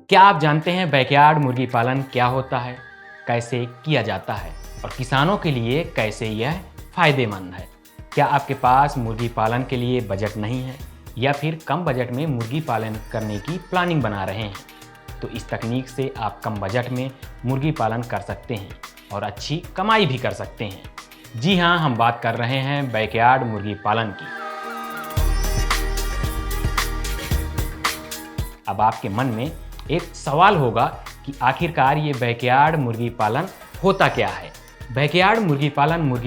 क्या आप जानते हैं बैकयार्ड मुर्गी पालन क्या होता है, कैसे किया जाता है और किसानों के लिए कैसे यह फायदेमंद है? क्या आपके पास मुर्गी पालन के लिए बजट नहीं है या फिर कम बजट में मुर्गी पालन करने की प्लानिंग बना रहे हैं? तो इस तकनीक से आप कम बजट में मुर्गी पालन कर सकते हैं और अच्छी कमाई भी कर सकते हैं। जी हाँ, हम बात कर रहे हैं बैकयार्ड मुर्गी पालन की। अब आपके मन में एक सवाल होगा कि आखिरकार ये बैकयार्ड मुर्गी पालन होता क्या है? बैकयार्ड मुर्गी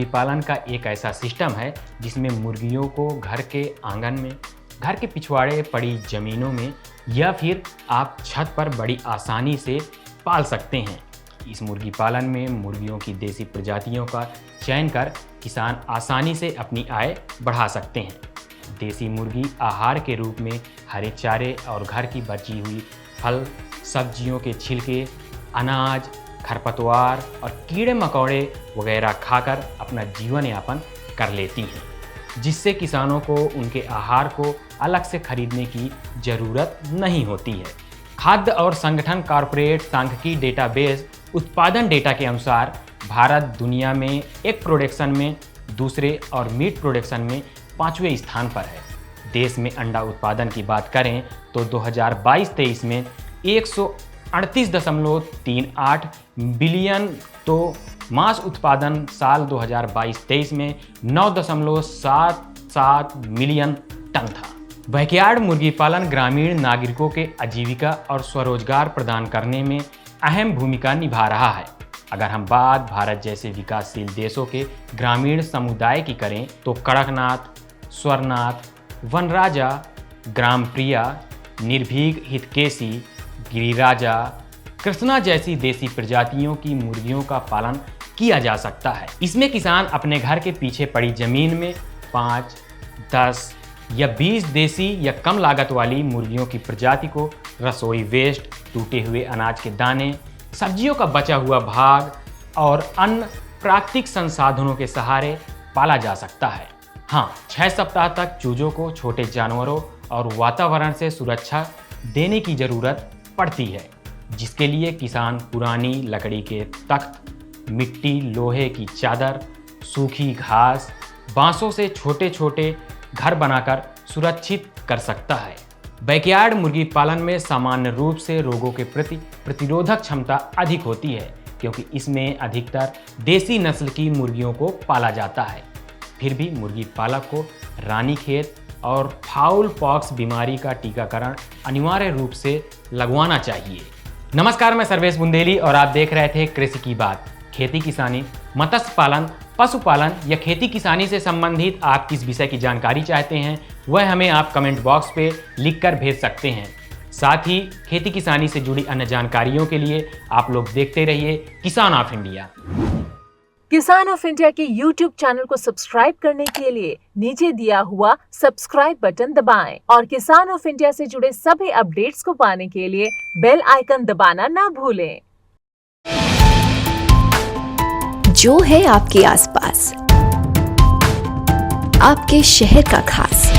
पालन का एक ऐसा सिस्टम है जिसमें मुर्गियों को घर के आंगन में, घर के पिछवाड़े पड़ी ज़मीनों में या फिर आप छत पर बड़ी आसानी से पाल सकते हैं। इस मुर्गी पालन में मुर्गियों की देसी प्रजातियों का चयन कर किसान आसानी से अपनी आय बढ़ा सकते हैं। देसी मुर्गी आहार के रूप में हरे चारे और घर की बची हुई फल, सब्जियों के छिलके, अनाज, खरपतवार और कीड़े मकोड़े वगैरह खाकर अपना जीवन यापन कर लेती हैं, जिससे किसानों को उनके आहार को अलग से खरीदने की ज़रूरत नहीं होती है। खाद्य और संगठन कॉर्पोरेट सांख्यिकी डेटाबेस उत्पादन डेटा के अनुसार भारत दुनिया में एग प्रोडक्शन में दूसरे और मीट प्रोडक्शन में 5वें स्थान पर है। देश में अंडा उत्पादन की बात करें तो 2022-23 में 138.38 बिलियन, तो मांस उत्पादन साल 2022-23 में 9.77 मिलियन टन था। बैकयार्ड मुर्गी पालन ग्रामीण नागरिकों के आजीविका और स्वरोजगार प्रदान करने में अहम भूमिका निभा रहा है। अगर हम बात भारत जैसे विकासशील देशों के ग्रामीण समुदाय की करें तो कड़कनाथ, स्वरनाथ, वनराजा, ग्राम प्रिया, निर्भीक, हितकेशी, गिरिराजा, कृष्णा जैसी देसी प्रजातियों की मुर्गियों का पालन किया जा सकता है। इसमें किसान अपने घर के पीछे पड़ी जमीन में 5, 10 या 20 देसी या कम लागत वाली मुर्गियों की प्रजाति को रसोई वेस्ट, टूटे हुए अनाज के दाने, सब्जियों का बचा हुआ भाग और अन्य प्राकृतिक संसाधनों के सहारे पाला जा सकता है। हाँ, 6 सप्ताह तक चूजों को छोटे जानवरों और वातावरण से सुरक्षा देने की ज़रूरत पड़ती है, जिसके लिए किसान पुरानी लकड़ी के तख्त, मिट्टी, लोहे की चादर, सूखी घास, बांसों से छोटे छोटे घर बनाकर सुरक्षित कर सकता है। बैकयार्ड मुर्गी पालन में सामान्य रूप से रोगों के प्रति प्रतिरोधक क्षमता अधिक होती है, क्योंकि इसमें अधिकतर देसी नस्ल की मुर्गियों को पाला जाता है। फिर भी मुर्गी पालक को रानीखेत और फाउल पॉक्स बीमारी का टीकाकरण अनिवार्य रूप से लगवाना चाहिए। नमस्कार, मैं सर्वेश बुंदेली और आप देख रहे थे कृषि की बात। खेती किसानी, मत्स्य पालन, पशुपालन या खेती किसानी से संबंधित आप किस विषय की जानकारी चाहते हैं, वह हमें आप कमेंट बॉक्स पे लिखकर भेज सकते हैं। साथ ही खेती किसानी से जुड़ी अन्य जानकारियों के लिए आप लोग देखते रहिए किसान ऑफ इंडिया। किसान ऑफ इंडिया के YouTube चैनल को सब्सक्राइब करने के लिए नीचे दिया हुआ सब्सक्राइब बटन दबाएं और किसान ऑफ इंडिया से जुड़े सभी अपडेट्स को पाने के लिए बेल आइकन दबाना ना भूलें। जो है आपके आसपास, आपके शहर का खास,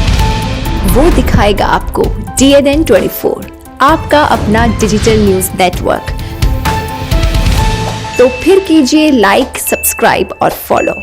वो दिखाएगा आपको DNN 24, आपका अपना डिजिटल न्यूज नेटवर्क। तो फिर कीजिए लाइक, सब्सक्राइब और फॉलो।